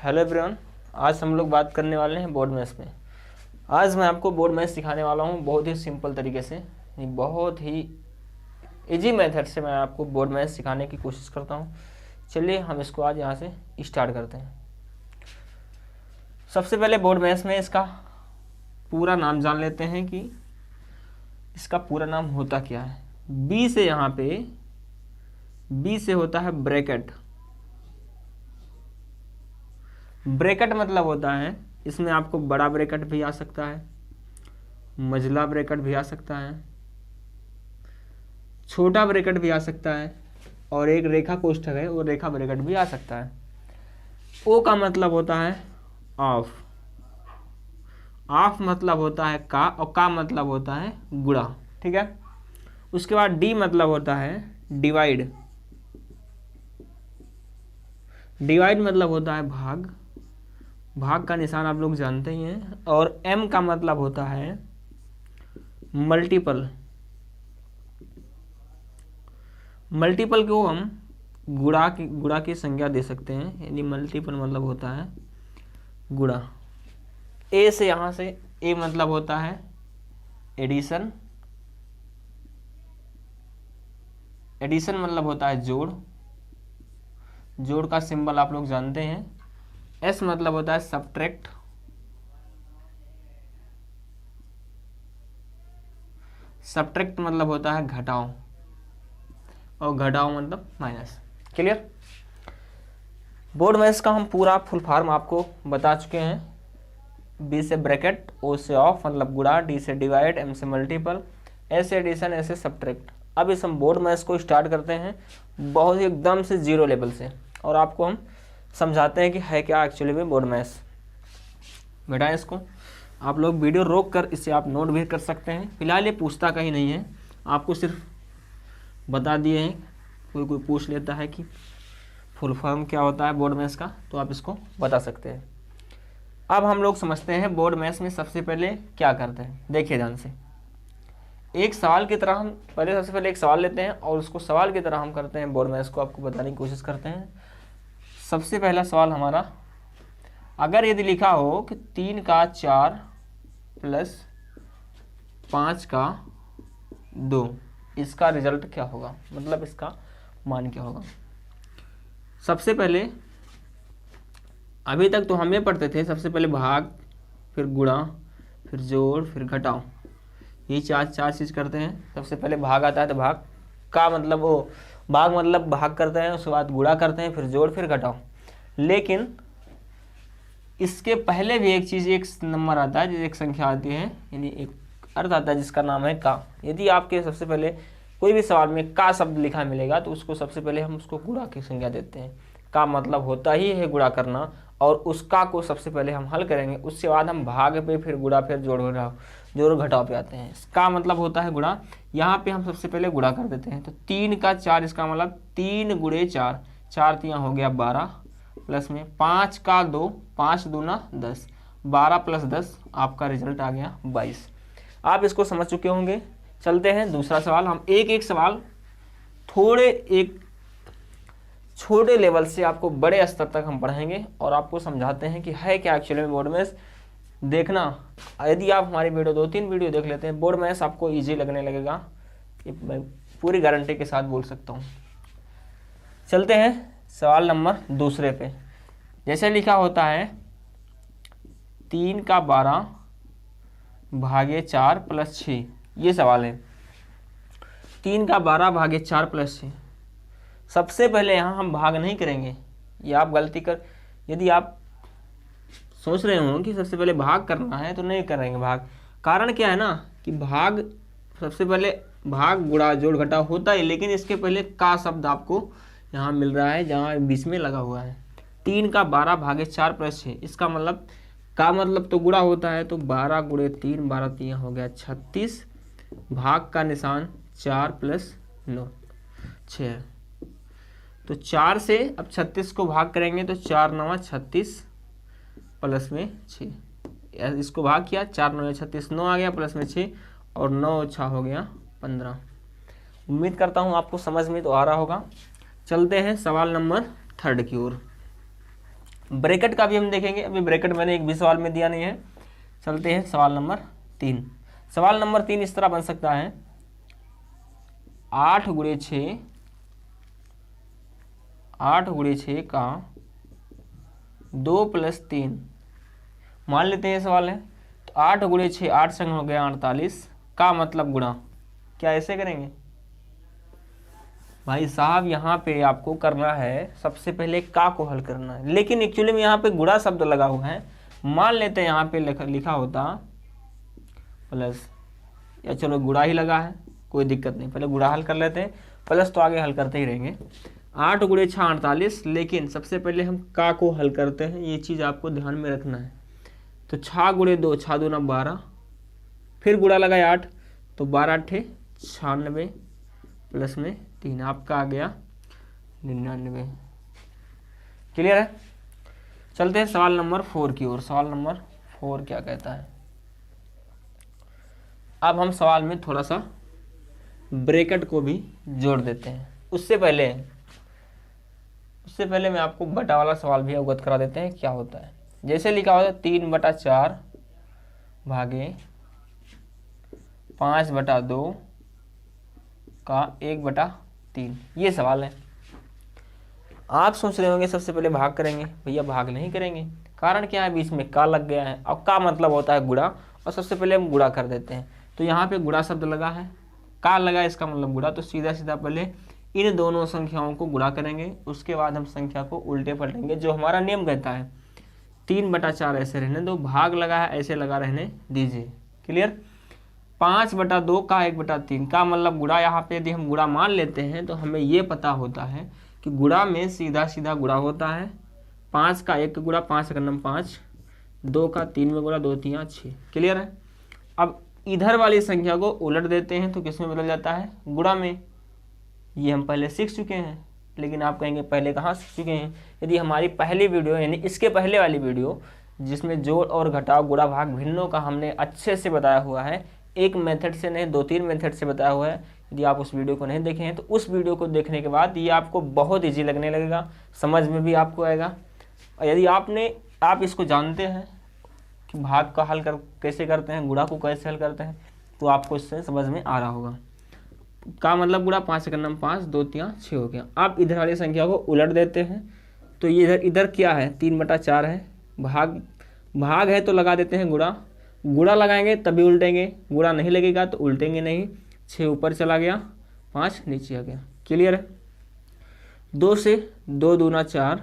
Hello everyone. आज हम लोग बात करने वाले हैं बोर्ड मैथ्स में। आज मैं आपको बोर्ड मैथ्स सिखाने वाला हूं बहुत ही सिंपल तरीके से, बहुत ही इजी मेथड से मैं आपको बोर्ड मैथ्स सिखाने की कोशिश करता हूं। चलिए हम इसको आज यहाँ से स्टार्ट करते हैं। सबसे पहले बोर्ड मैथ्स में इसका पूरा नाम जान लेते हैं कि इसका पूरा नाम होता क्या है। बी से यहाँ पे बी से होता है ब्रैकेट। ब्रैकेट मतलब होता है, इसमें आपको बड़ा ब्रैकेट भी आ सकता है, मझला ब्रैकेट भी आ सकता है, छोटा ब्रैकेट भी आ सकता है, और एक रेखा कोष्ठक है वो रेखा ब्रैकेट भी आ सकता है। ओ का मतलब होता है ऑफ, ऑफ मतलब होता है का, और का मतलब होता है गुणा। ठीक है। उसके बाद डी मतलब होता है डिवाइड। डिवाइड मतलब होता है भाग, भाग का निशान आप लोग जानते ही हैं। और एम का मतलब होता है मल्टीपल। मल्टीपल को हम गुणा की संज्ञा दे सकते हैं, यानी मल्टीपल मतलब होता है गुणा। ए से यहाँ से ए मतलब होता है एडिशन। एडिशन मतलब होता है जोड़, जोड़ का सिंबल आप लोग जानते हैं। एस मतलब होता है सब्ट्रैक्ट। सब्ट्रैक्ट मतलब होता है घटाओ, और घटाओ मतलब माइनस। क्लियर। बोर्ड मैथ्स का हम पूरा फुल फॉर्म आपको बता चुके हैं। बी से ब्रैकेट, ओ से ऑफ मतलब गुणा, डी से डिवाइड, एम से मल्टीपल, ए से एडिशन, ए से सब्ट्रैक्ट। अब इस हम बोर्ड मैथ्स को स्टार्ट करते हैं बहुत ही एकदम से जीरो लेवल से, और आपको हम समझाते हैं कि है क्या एक्चुअली में बोर्ड मैथ्स। बेटा इसको आप लोग वीडियो रोक कर इसे आप नोट भी कर सकते हैं। फिलहाल ये पूछता कहीं नहीं है, आपको सिर्फ बता दिए हैं। कोई पूछ लेता है कि फुल फॉर्म क्या होता है बोर्ड मैथ्स का, तो आप इसको बता सकते हैं। अब हम लोग समझते हैं बोर्ड मैथ्स में सबसे पहले क्या करते हैं। देखिए ध्यान से, एक सवाल की तरह हम पहले सबसे पहले एक सवाल लेते हैं और उसको सवाल की तरह हम करते हैं, बोर्ड मैथ्स को आपको बताने की कोशिश करते हैं। सबसे पहला सवाल हमारा, अगर यदि लिखा हो कि 3 का 4 प्लस 5 का 2, इसका रिजल्ट क्या होगा, मतलब इसका मान क्या होगा। सबसे पहले अभी तक तो हम ये पढ़ते थे, सबसे पहले भाग, फिर गुणा, फिर जोड़, फिर घटाओ, ये चार चीज़ करते हैं। सबसे पहले भाग आता है तो भाग का मतलब वो भाग मतलब भाग करते हैं, उसके बाद गुणा करते हैं, फिर जोड़, फिर घटाओ। लेकिन इसके पहले भी एक चीज़, एक नंबर आता है, एक संख्या आती है, यानी एक अर्थ आता है जिसका नाम है का। यदि आपके सबसे पहले कोई भी सवाल में का शब्द लिखा मिलेगा तो उसको सबसे पहले हम उसको गुणा की संज्ञा देते हैं। का मतलब होता ही है गुणा करना, और उसका को सबसे पहले हम हल करेंगे, उसके बाद हम भाग पे, फिर गुणा, फिर जोड़ घटाव पे आते हैं। इसका मतलब होता है गुणा। यहाँ पे हम सबसे पहले गुणा कर देते हैं, तो 3 का 4, इसका मतलब 3 गुणे 4, 4 तियाँ हो गया 12, प्लस में 5 का 2, 5 दूना 10, 12 प्लस 10 आपका रिजल्ट आ गया 22। आप इसको समझ चुके होंगे। चलते हैं दूसरा सवाल। हम एक एक सवाल थोड़े एक छोटे लेवल से आपको बड़े स्तर तक हम पढ़ाएंगे और आपको समझाते हैं कि है क्या एक्चुअली में बोर्ड मैथ्स। देखना, यदि आप हमारी वीडियो 2-3 वीडियो देख लेते हैं, बोर्ड मैथ्स आपको इजी लगने लगेगा, ये मैं पूरी गारंटी के साथ बोल सकता हूँ। चलते हैं सवाल नंबर दूसरे पे। जैसे लिखा होता है 3 का 12 भागे 4 प्लस 6, ये सवाल है। 3 का 12 भागे 4 प्लस 6। सबसे पहले यहाँ हम भाग नहीं करेंगे, ये आप गलती कर, यदि आप सोच रहे हो कि सबसे पहले भाग करना है तो नहीं करेंगे भाग। कारण क्या है ना कि भाग सबसे पहले भाग गुणा जोड़ घटाव होता है, लेकिन इसके पहले का शब्द आपको यहाँ मिल रहा है, जहाँ बीच में लगा हुआ है। 3 का 12 भागे 4 प्लस 6, इसका मतलब का मतलब तो गुणा होता है, तो 12 गुणे 3, 12 3 हो गया 36, भाग का निशान 4 प्लस 9 6। तो 4 से अब 36 को भाग करेंगे तो 4 9 36 प्लस में 6, इसको भाग किया, 4 9 36, 9 आ गया प्लस में 6, और 9 6 हो गया 15। उम्मीद करता हूँ आपको समझ में तो आ रहा होगा। चलते हैं सवाल नंबर 3 की ओर। ब्रैकेट का भी हम देखेंगे, अभी ब्रैकेट मैंने एक भी सवाल में दिया नहीं है। चलते हैं सवाल नंबर 3। सवाल नंबर 3 इस तरह बन सकता है, 8 गुणे 6, 8 गुणे 6 का 2 + 3, मान लेते हैं सवाल है। तो 8 गुणे 6, 8 संग हो गया 48 का मतलब गुणा, क्या ऐसे करेंगे भाई साहब? यहाँ पे आपको करना है सबसे पहले का को हल करना है, लेकिन एक्चुअली में यहाँ पे गुणा शब्द लगा हुआ है। मान लेते हैं यहाँ पे लिखा होता प्लस, या चलो गुणा ही लगा है, कोई दिक्कत नहीं, पहले गुणा हल कर लेते हैं, प्लस तो आगे हल करते ही रहेंगे। 8 गुणे 6 48, लेकिन सबसे पहले हम का को हल करते हैं, ये चीज़ आपको ध्यान में रखना है। तो 6 गुणे 2, 6 दूना 12, फिर गुणा लगाए 8, तो 12 8 96 प्लस में 3, आपका आ गया 99। क्लियर है? चलते हैं सवाल नंबर 4 की ओर। सवाल नंबर 4 क्या कहता है? अब हम सवाल में थोड़ा सा ब्रैकेट को भी जोड़ देते हैं। उससे पहले मैं आपको बटा वाला सवाल भी अवगत करा देते हैं क्या होता है। जैसे लिखा होता है 3/4 भागे 5/2 का 1/3, ये सवाल है। आप सोच रहे होंगे सबसे पहले भाग करेंगे, भैया भाग नहीं करेंगे, कारण क्या है, बीच में का लग गया है। अब का मतलब होता है गुणा, और सबसे पहले हम गुणा कर देते हैं। तो यहाँ पे गुणा शब्द लगा है, का लगा, इसका मतलब गुणा। तो सीधा सीधा पहले इन दोनों संख्याओं को गुणा करेंगे, उसके बाद हम संख्या को उल्टे पलटेंगे, जो हमारा नियम कहता है। 3/4 ऐसे रहने दो, भाग लगा है ऐसे लगा रहने दीजिए। क्लियर? 5/2 का 1/3 का मतलब गुणा। यहाँ पे यदि हम गुणा मान लेते हैं तो हमें ये पता होता है कि गुणा में सीधा सीधा गुणा होता है। 5 का 1 गुणा, 5 का 5, 2 का 3 में गुणा, 2 3 6। क्लियर है? अब इधर वाली संख्या को उलट देते हैं तो किसमें बदल जाता है? गुणा में। ये हम पहले सीख चुके हैं, लेकिन आप कहेंगे पहले कहाँ सीख चुके हैं? यदि हमारी पहली वीडियो यानी इसके पहले वाली वीडियो जिसमें जोड़ और घटाव, गुणा भाग भिन्नों का हमने अच्छे से बताया हुआ है, एक मेथड से नहीं 2-3 मेथड से बताया हुआ है। यदि आप उस वीडियो को नहीं देखे हैं तो उस वीडियो को देखने के बाद ये आपको बहुत ईजी लगने लगेगा, समझ में भी आपको आएगा। और यदि आप इसको जानते हैं कि भाग का हल कैसे करते हैं, गुणा को कैसे हल करते हैं, तो आपको इससे समझ में आ रहा होगा। का मतलब गुणा, 5 का 5, 2 3 6 हो गया। आप इधर वाली संख्या को उलट देते हैं तो ये इधर क्या है? 3/4 है, भाग है तो लगा देते हैं गुणा। गुणा लगाएंगे तभी उल्टेंगे, गुणा नहीं लगेगा तो उल्टेंगे नहीं। 6 ऊपर चला गया, 5 नीचे आ गया। क्लियर है? 2 से 2 दूना 4,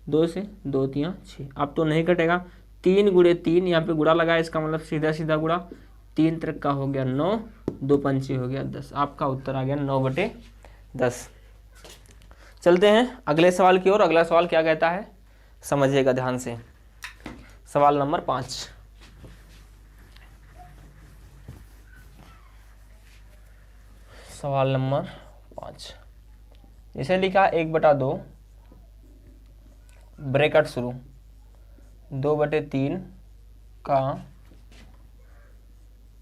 2 से 2 3 6, अब तो नहीं कटेगा। 3 गुणे 3, यहाँ पे गुणा लगाया, इसका मतलब सीधा सीधा गुणा। 3 त्रिक का हो गया 9, 2 पंचे हो गया 10। आपका उत्तर आ गया 9/10। चलते हैं अगले सवाल की ओर। अगला सवाल क्या कहता है समझिएगा ध्यान से। सवाल नंबर 5। सवाल नंबर 5 जैसे लिखा 1/2 ब्रैकेट शुरू 2/3 का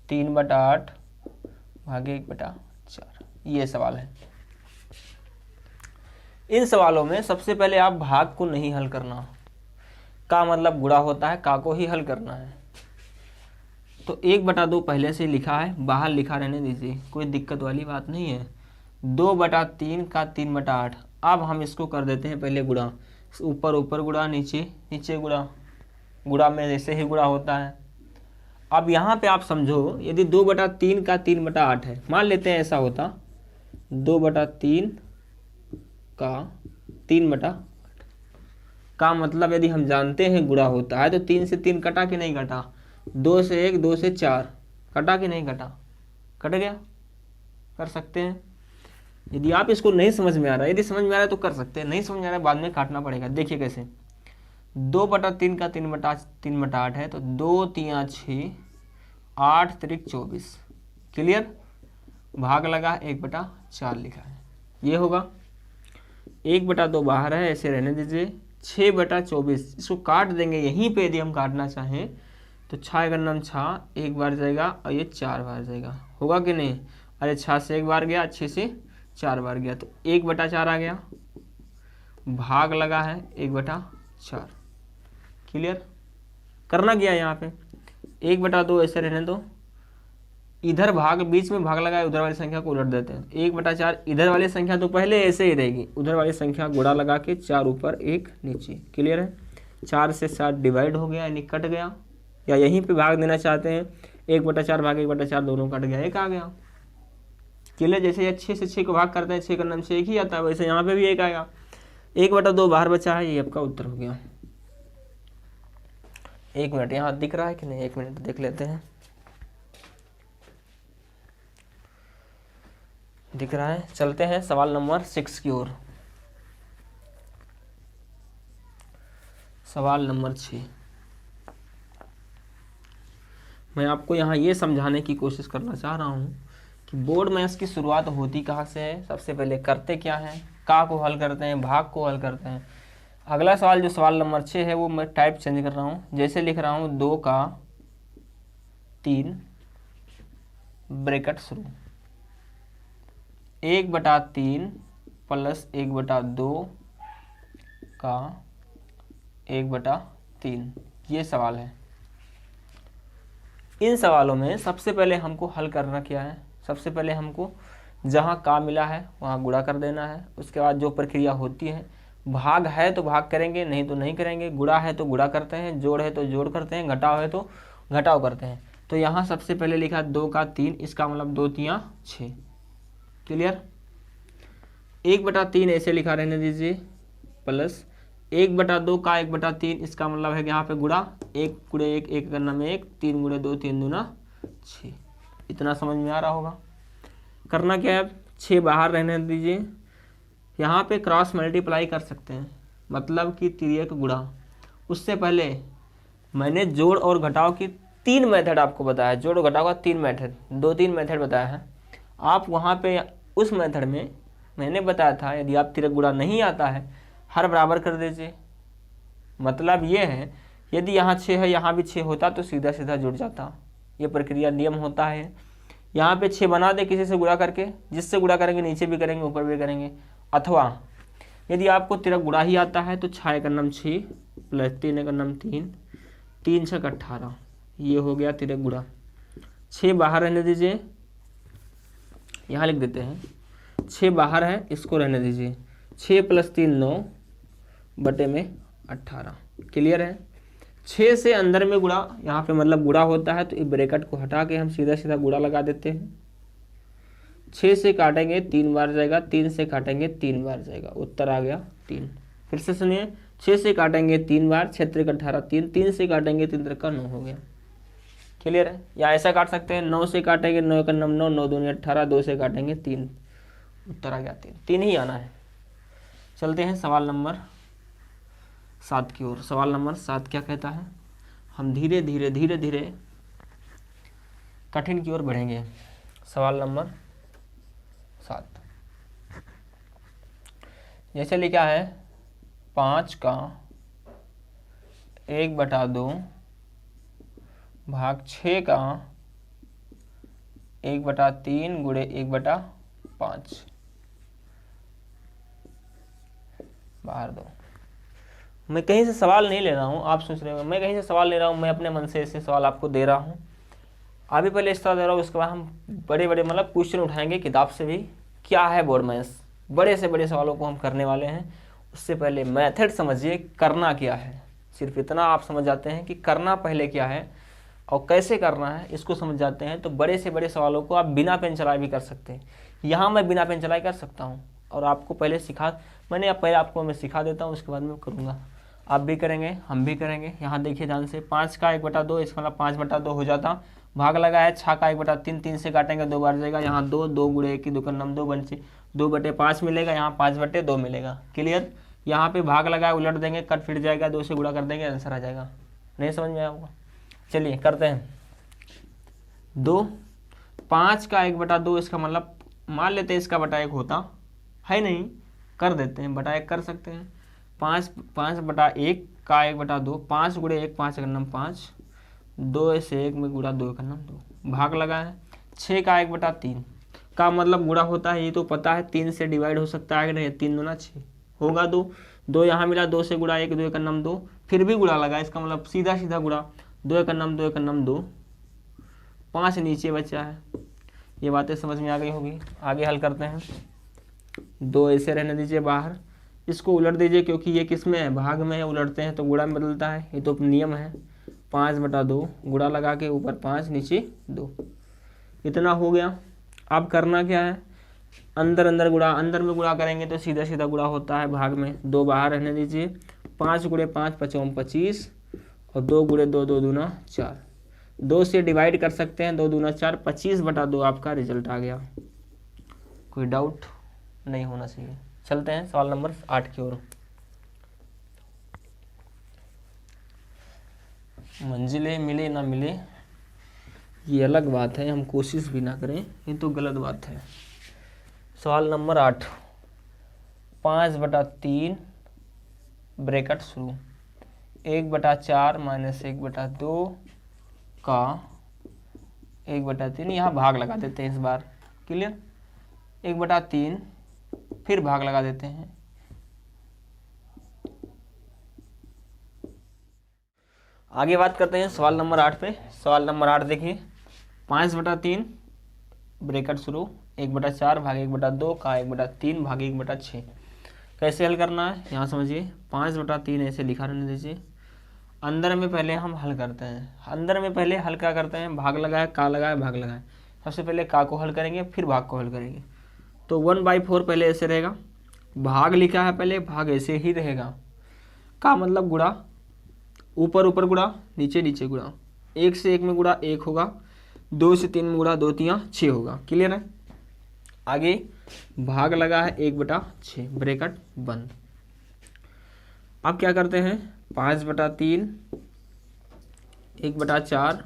3/8 भागे 1/4, ये सवाल है। इन सवालों में सबसे पहले आप भाग को नहीं हल करना, का मतलब गुणा होता है, का को ही हल करना है। तो 1/2 पहले से लिखा है, बाहर लिखा रहने दीजिए, कोई दिक्कत वाली बात नहीं है। 2/3 का 3/8, अब हम इसको कर देते हैं पहले गुणा। ऊपर ऊपर गुणा, नीचे नीचे गुणा, गुणा में जैसे ही गुणा होता है। अब यहाँ पे आप समझो, यदि 2/3 का 3/8 है, मान लेते हैं ऐसा होता 2/3 का 3/8 का मतलब यदि हम जानते हैं गुणा होता है तो 3 से 3 कटा कि नहीं कटा, 2 से 1, 2 से 4 कटा कि नहीं कटा, कट गया। कर सकते हैं। यदि आप इसको नहीं समझ में आ रहा है, यदि समझ में आ रहा है तो कर सकते हैं, नहीं समझ में आ रहा है बाद में काटना पड़ेगा। देखिए कैसे, 2/3 का 3/8 है तो 2 3 6, 8 त्रिक 24। क्लियर? भाग लगा 1/4 लिखा है, ये होगा। 1/2 बाहर है, ऐसे रहने दीजिए। 6/24 इसको काट देंगे यहीं पे, यदि हम काटना चाहें तो 6 का 6 एक बार जाएगा और ये 4 बार जाएगा, होगा कि नहीं? अरे 6 से 1 बार गया, 6 से 4 बार गया, तो 1/4 आ गया। भाग लगा है 1/4। क्लियर। करना क्या है यहाँ पे 1/2 ऐसे रहने दो, इधर भाग बीच में भाग लगाए उधर वाली संख्या को उलट देते हैं। 1/4 इधर वाली संख्या तो पहले ऐसे ही रहेगी, उधर वाली संख्या गुणा लगा के 4 ऊपर 1 नीचे। क्लियर है। 4 से 7 डिवाइड हो गया यानी कट गया, या यहीं पे भाग देना चाहते हैं 1/4 भाग 1/4 दोनों कट गया, 1 आ गया। क्लियर। जैसे ये 6 से 6 को भाग करते हैं 6 का नाम 6 ही आता है, वैसे यहाँ पे भी 1 आएगा। 1/2 बाहर बचा है, ये आपका उत्तर हो गया। 1 मिनट यहाँ दिख रहा है कि नहीं, 1 मिनट देख लेते हैं। दिख रहा है। चलते हैं सवाल नंबर 6 की ओर। सवाल नंबर 6। मैं आपको यहाँ ये समझाने की कोशिश करना चाह रहा हूँ कि बोर्ड मैथ्स की शुरुआत होती कहाँ से है। सबसे पहले करते क्या हैं, का को हल करते हैं, भाग को हल करते हैं। अगला सवाल जो सवाल नंबर 6 है वो मैं टाइप चेंज कर रहा हूँ। जैसे लिख रहा हूँ 2 का 3 ब्रैकेट शुरू, 1/3 प्लस 1/2 का 1/3, ये सवाल है। इन सवालों में सबसे पहले हमको हल करना क्या है, सबसे पहले हमको जहाँ का मिला है वहाँ गुणा कर देना है। उसके बाद जो प्रक्रिया होती है, भाग है तो भाग करेंगे, नहीं तो नहीं करेंगे। गुणा है तो गुणा करते हैं, जोड़ है तो जोड़ करते हैं, घटाव है तो घटाव करते हैं। तो यहाँ सबसे पहले लिखा 2 का 3, इसका मतलब 2 3 6। क्लियर। 1/3 ऐसे लिखा रहने दीजिए, प्लस 1/2 का 1/3, इसका मतलब है कि यहाँ पे गुणा 1 × 1 1 करना में 1, 3 × 2 3 दूना 6। इतना समझ में आ रहा होगा। करना क्या है, 6 बाहर रहने दीजिए। यहाँ पे क्रॉस मल्टीप्लाई कर सकते हैं, मतलब कि तिर्यक गुणा। उससे पहले मैंने जोड़ और घटाव की 3 मेथड आपको बताया, जोड़ और घटाव का 3 मेथड, 2-3 मेथड बताया है। आप वहाँ पे उस मेथड में मैंने बताया था यदि आप तिर्यक गुणा नहीं आता है हर बराबर कर दीजिए। मतलब ये है यदि यहाँ 6 है यहाँ भी 6 होता तो सीधा सीधा जुड़ जाता। ये प्रक्रिया नियम होता है। यहाँ पे 6 बना दे किसी से गुणा करके, जिससे गुणा करेंगे नीचे भी करेंगे ऊपर भी करेंगे। अथवा यदि आपको तिर्यक गुणा ही आता है तो 6 का नाम 6 प्लस 3 का नाम 3, 3 6 18, ये हो गया तिर्यक गुणा। 6 बाहर रहने दीजिए, यहाँ लिख देते हैं 6 बाहर है, इसको रहने दीजिए। 6 + 3 9 बटे में 18। क्लियर है। 6 से अंदर में गुणा, यहाँ पे मतलब गुणा होता है तो इस ब्रैकेट को हटा के हम सीधा सीधा गुणा लगा देते हैं। 6 से काटेंगे 3 बार जाएगा, 3 से काटेंगे 3 बार जाएगा, उत्तर आ गया 3। फिर से सुनिए, 6 से काटेंगे 3 बार, 6 × 18 3, 3 से काटेंगे 3 × 9 हो गया। क्लियर है। या ऐसा काट सकते हैं, 9 से काटेंगे 9 का 9, 9 दूनी 18, 2 से काटेंगे 3, उत्तर आ गया 3। 3 ही आना है। चलते हैं सवाल नंबर 7 की ओर। सवाल नंबर 7 क्या कहता है, हम धीरे धीरे धीरे धीरे कठिन की ओर बढ़ेंगे। सवाल नंबर 7 जैसे लिखा है 5 का 1/2 भाग 6 का 1/3 गुणे 1/5 बाहर दो। मैं कहीं से सवाल नहीं ले रहा हूँ, आप सोच रहे हो मैं कहीं से सवाल ले रहा हूँ, मैं अपने मन से ऐसे सवाल आपको दे रहा हूँ। अभी पहले इस तरह दे रहा हूँ, उसके बाद हम बड़े बड़े मतलब क्वेश्चन उठाएंगे किताब से भी, क्या है बोर्ड मैथ्स, बड़े से बड़े सवालों को हम करने वाले हैं। उससे पहले मेथड समझिए, करना क्या है। सिर्फ इतना आप समझ जाते हैं कि करना पहले क्या है और कैसे करना है, इसको समझ जाते हैं तो बड़े से बड़े सवालों को आप बिना पेन चलाए भी कर सकते हैं। यहाँ मैं बिना पेन चलाए कर सकता हूँ और आपको पहले पहले आपको मैं सिखा देता हूँ, उसके बाद मैं करूँगा, आप भी करेंगे हम भी करेंगे। यहाँ देखिए ध्यान से, 5 का 1/2, इसका मतलब 5/2 हो जाता। भाग लगा है 6 का 1/3, 3 से काटेंगे 2 बार जाएगा। यहाँ 2 2 गुणे 1 की 2 का नाम 2 बचे, 2/5 मिलेगा, यहाँ 5/2 मिलेगा। क्लियर। यहाँ पे भाग लगा उलट देंगे, कट फिट जाएगा, 2 से गुणा कर देंगे, आंसर आ जाएगा। नहीं समझ में आया होगा। चलिए करते हैं। 2 5 का 1/2, इसका मतलब मान लेते हैं इसका बटा 1 होता है, नहीं कर देते हैं, बटा 1 कर सकते हैं। 5/1 का 1/2, 5 गुणे 1 5 का नाम 5, 2 से 1 में गुणा 2 का नाम 2, भाग लगा है। 6 का 1/3 का मतलब गुणा होता है, ये तो पता है। 3 से डिवाइड हो सकता है कि नहीं, 3 दूना 6 होगा 2, 2 यहाँ मिला, 2 से गुणा 1 2 का नाम 2, फिर भी गुणा लगा, इसका मतलब सीधा सीधा गुणा, 2 एक नम 2 एक नम 2, 5 नीचे बचा है। ये बातें समझ में आ गई होगी। आगे हल करते हैं। 2 ऐसे रहने दीजिए बाहर, इसको उलट दीजिए क्योंकि ये किस में है, भाग में है, उलटते हैं तो गुणा में बदलता है, ये तो नियम है। 5/2 गुणा लगा के ऊपर 5 नीचे 2, इतना हो गया। अब करना क्या है, अंदर अंदर गुणा, अंदर में गुणा करेंगे तो सीधा सीधा गुणा होता है, भाग में 2 बाहर रहने दीजिए। 5 × 5 = 25 और 2 × 2 2 दूना 4, 2 से डिवाइड कर सकते हैं, 2 दूना 4, 25/2 आपका रिजल्ट आ गया। कोई डाउट नहीं होना चाहिए। चलते हैं सवाल नंबर 8 की ओर। मंजिलें मिले ना मिले ये अलग बात है, हम कोशिश भी ना करें ये तो गलत बात है। सवाल नंबर 8, 5/3 ब्रैकेट शुरू, 1/4 - 1/2 का 1/3, यहाँ भाग लगा देते हैं इस बार। क्लियर, 1/3 फिर भाग लगा देते हैं। आगे बात करते हैं सवाल नंबर 8 पे। सवाल नंबर 8 देखिए, 5/3 ब्रैकेट शुरू, 1/4 भाग 1/2 का 1/3 भाग 1/6। कैसे हल करना है यहाँ समझिए। 5/3 ऐसे लिखा रहने दीजिए। अंदर में पहले हम हल करते हैं, अंदर में पहले हल क्या करते हैं, भाग लगाए, का लगाए, भाग लगाए। सबसे पहले का को हल करेंगे, फिर भाग को हल करेंगे। तो 1/4 पहले ऐसे रहेगा, भाग लिखा है पहले, भाग ऐसे ही रहेगा। का मतलब गुणा, ऊपर ऊपर गुणा, नीचे नीचे गुणा, 1 से 1 में गुणा 1 होगा, 2 से 3 में गुणा 2 3 6 होगा। क्लियर है। आगे भाग लगा है 1/6, ब्रैकेट बंद। अब क्या करते हैं, 5/3 1/4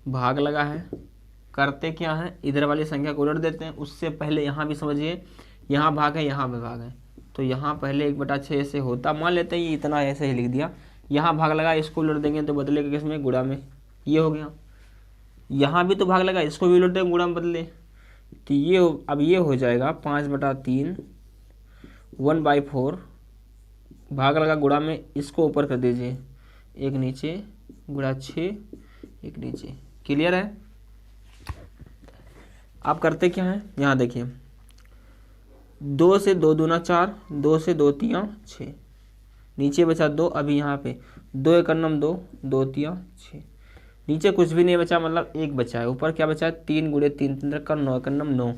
भाग लगा है, करते क्या है, इधर वाली संख्या को उलट देते हैं। उससे पहले यहाँ भी समझिए, यहाँ भाग है, यहाँ भी भाग है, तो यहाँ पहले 1/6 ऐसे होता, मान लेते हैं ये इतना ऐसे ही लिख दिया। यहाँ भाग लगा, इसको उलट देंगे तो बदलेगा किसमें, गुणा में, ये हो गया। यहाँ भी तो भाग लगा, इसको भी उलट देंगे, गुणा में बदले, तो ये अब ये हो जाएगा 5/3 1/4 भाग लगा गुणा में, इसको ऊपर कर दीजिए, 1 नीचे गुणा 6 1 नीचे। क्लियर है। आप करते क्या है, यहाँ देखिए, 2 से 2 दूना 4, 2 से 2 3 6, नीचे बचा 2, अभी यहाँ पे 2 एक नम 2, 2 3 6, नीचे कुछ भी नहीं बचा, मतलब 1 बचा है, ऊपर क्या बचा है, 3 × 3 3 का 9 एक नम 9।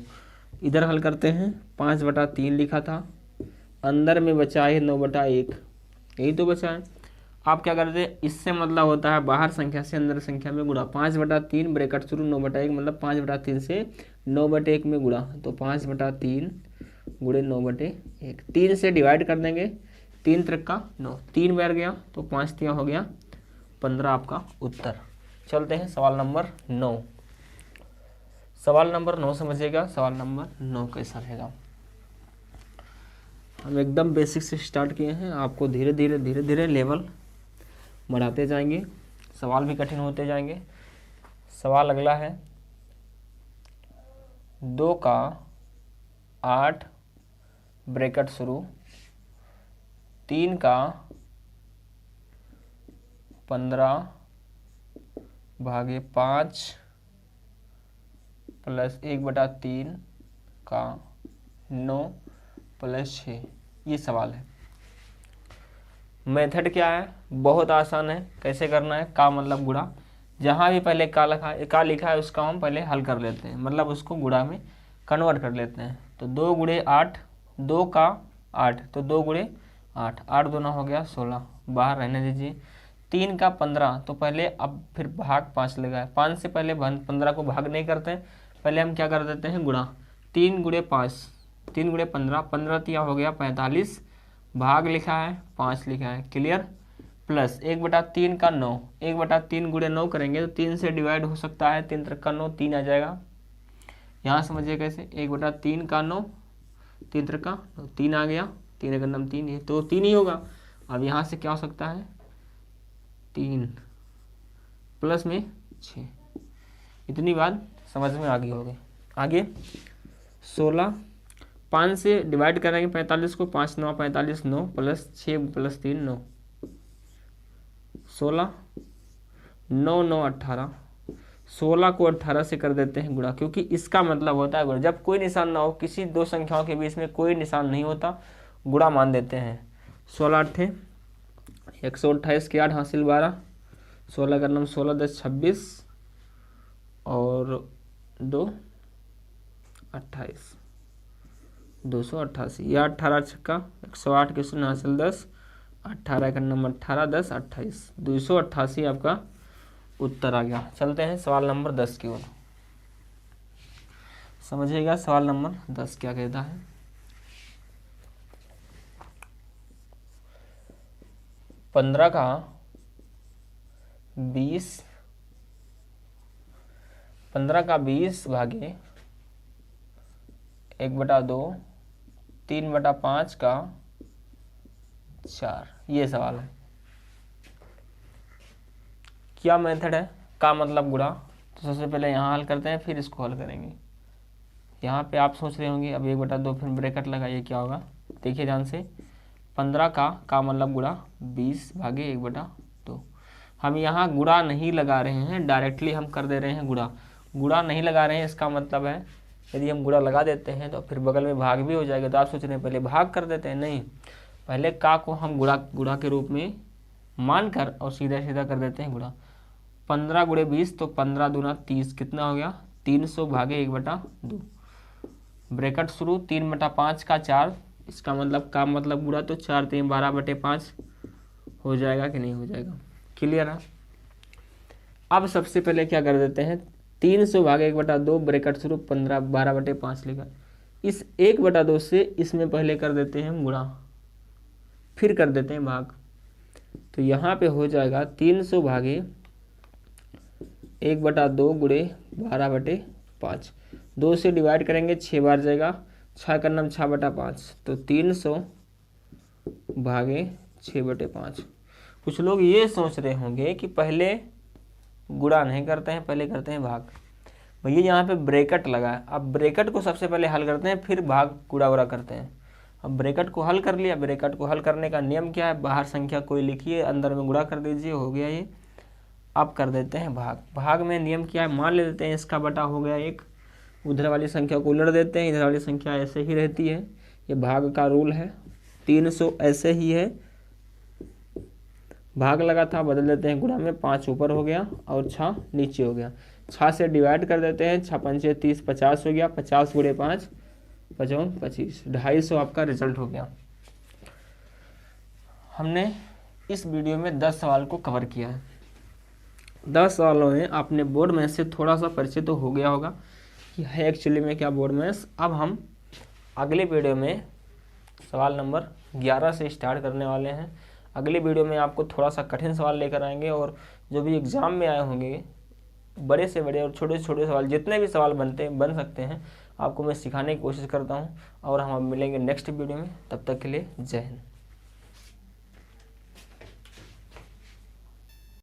इधर हल करते हैं, 5/3 लिखा था, अंदर में बचा है 9/1, यही तो बचा है। आप क्या करते हैं, इससे मतलब होता है बाहर संख्या से अंदर संख्या में गुणा। 5/3 ब्रैकेट शुरू 9/1, मतलब 5/3 से 9/1 में गुणा, तो 5/3 × 9/1, 3 से डिवाइड कर देंगे, 3 3 का 9, 3 बार गया तो 5 3 हो गया 15 आपका उत्तर। चलते हैं सवाल नंबर 9। सवाल नंबर 9 समझिएगा, सवाल नंबर 9 कैसा रहेगा। हम एकदम बेसिक से स्टार्ट किए हैं, आपको धीरे धीरे लेवल बढ़ाते जाएंगे, सवाल भी कठिन होते जाएंगे। सवाल अगला है, 2 का 8 ब्रैकेट शुरू, 3 का 15 भागे 5 प्लस 1/3 का 9 प्लस 6। ये सवाल है। मेथड क्या है, बहुत आसान है। कैसे करना है, का मतलब गुणा, जहाँ भी पहले का लिखा है उसका हम पहले हल कर लेते हैं, मतलब उसको गुणा में कन्वर्ट कर लेते हैं। तो 2 × 8, 2 का 8, तो 2 × 8, 8 दूना हो गया 16, बाहर रहने दीजिए। 3 का 15, तो पहले अब फिर भाग 5 लगाए, 5 से पहले 15 को भाग नहीं करते हैं, पहले हम क्या कर देते हैं, गुणा। 3 × 5, 3 × 15, 15 3 हो गया 45, भाग लिखा है 5 लिखा है। क्लियर। प्लस 1/3 का 9, 1/3 × 9 करेंगे तो 3 से डिवाइड हो सकता है, 3 3 का 9, 3 आ जाएगा। यहाँ समझिए कैसे, 1/3 का 9, 3 3 का 9, 3 आ गया, 3 एक नम 3 है तो 3 ही होगा। अब यहाँ से क्या हो सकता है, 3 प्लस में 6। इतनी बात समझ में आ गई होगी। आगे 16, 5 से डिवाइड करेंगे 45 को, 5 9 45, 9 प्लस 6 प्लस 3 9, 16, 9 9 18, 16 को 18 से कर देते हैं गुणा, क्योंकि इसका मतलब होता है गुणा। जब कोई निशान ना हो, किसी दो संख्याओं के बीच में कोई निशान नहीं होता, गुणा मान देते हैं। 16 8 128 के 8 हासिल 12, 16 का नाम 16 10 26 और 2 28, 288। या 18 छक्का 108 के 0 हासिल 10, 18 का नंबर 18 10 28, 288 आपका उत्तर आ गया। चलते हैं सवाल नंबर 10 की ओर। समझिएगा सवाल नंबर 10 क्या कहता है। 15 का 20 भागे 1/2, 3/5 का 4, ये सवाल है। क्या मेथड है, का मतलब गुणा। तो सबसे पहले यहाँ हल करते हैं, फिर इसको हल करेंगे। यहाँ पे आप सोच रहे होंगे अब 1/2 फिर ब्रैकेट लगाइए, क्या होगा देखिए ध्यान से। 15 का मतलब गुणा 20 भागे 1/2। हम यहाँ गुणा नहीं लगा रहे हैं, डायरेक्टली हम कर दे रहे हैं गुणा। गुणा नहीं लगा रहे हैं, इसका मतलब है यदि हम गुणा लगा देते हैं तो फिर बगल में भाग भी हो जाएगा। तो आप सोच रहे हैं पहले भाग कर देते हैं, नहीं, पहले का को हम गुणा के रूप में मानकर और सीधा सीधा कर देते हैं गुणा। 15 गुणे 20 तो 15 दूना 30, कितना हो गया 300 भागे 1/2। ब्रैकेट शुरू, 3/5 का 4, इसका मतलब का मतलब गुणा, तो 4 3 12/5 हो जाएगा कि नहीं हो जाएगा। क्लियर है। अब सबसे पहले क्या कर देते हैं, 300 भागे 1/2 ब्रैकेट शुरू 15 12/5 लेकर इस 1/2 से इसमें पहले कर देते हैं गुणा, फिर कर देते हैं भाग। तो यहाँ पे हो जाएगा 300 भागे 1/2 गुणे 12/5, 2 से डिवाइड करेंगे 6 बार जाएगा, 6 का नाम 6/5, तो 300 भागे 6/5। कुछ लोग ये सोच रहे होंगे कि पहले गुणा नहीं करते हैं, पहले करते हैं भाग। भैया यहाँ पे ब्रैकेट लगा है, अब ब्रैकेट को सबसे पहले हल करते हैं, फिर भाग गुणा करते हैं। अब ब्रैकेट को हल कर लिया, ब्रैकेट को हल करने का नियम क्या है, बाहर संख्या कोई लिखिए, अंदर में गुणा कर दीजिए, हो गया ये। अब कर देते हैं भाग। भाग में नियम क्या है, मान लेते हैं इसका बटा हो गया 1, उधर वाली संख्या को उलट देते हैं, इधर वाली संख्या ऐसे ही रहती है, ये भाग का रूल है। 300 ऐसे ही है, भाग लगा था, बदल देते हैं गुणा में, 5 ऊपर हो गया और 6 नीचे हो गया। 6 से डिवाइड कर देते हैं, 6 पंचे 30, 50 हो गया, 50 गुणे 5 55 25, 250 आपका रिजल्ट हो गया। हमने इस वीडियो में 10 सवाल को कवर किया है। 10 सवालों में आपने बोर्ड मैथ से थोड़ा सा परिचय तो हो गया होगा कि है एक्चुअली में क्या बोर्ड मैथ। अब हम अगले वीडियो में सवाल नंबर 11 से स्टार्ट करने वाले हैं। अगले वीडियो में आपको थोड़ा सा कठिन सवाल लेकर आएंगे, और जो भी एग्ज़ाम में आए होंगे बड़े से बड़े और छोटे से छोटे सवाल, जितने भी सवाल बन सकते हैं, आपको मैं सिखाने की कोशिश करता हूं। और हम मिलेंगे नेक्स्ट वीडियो में, तब तक के लिए जय हिंद।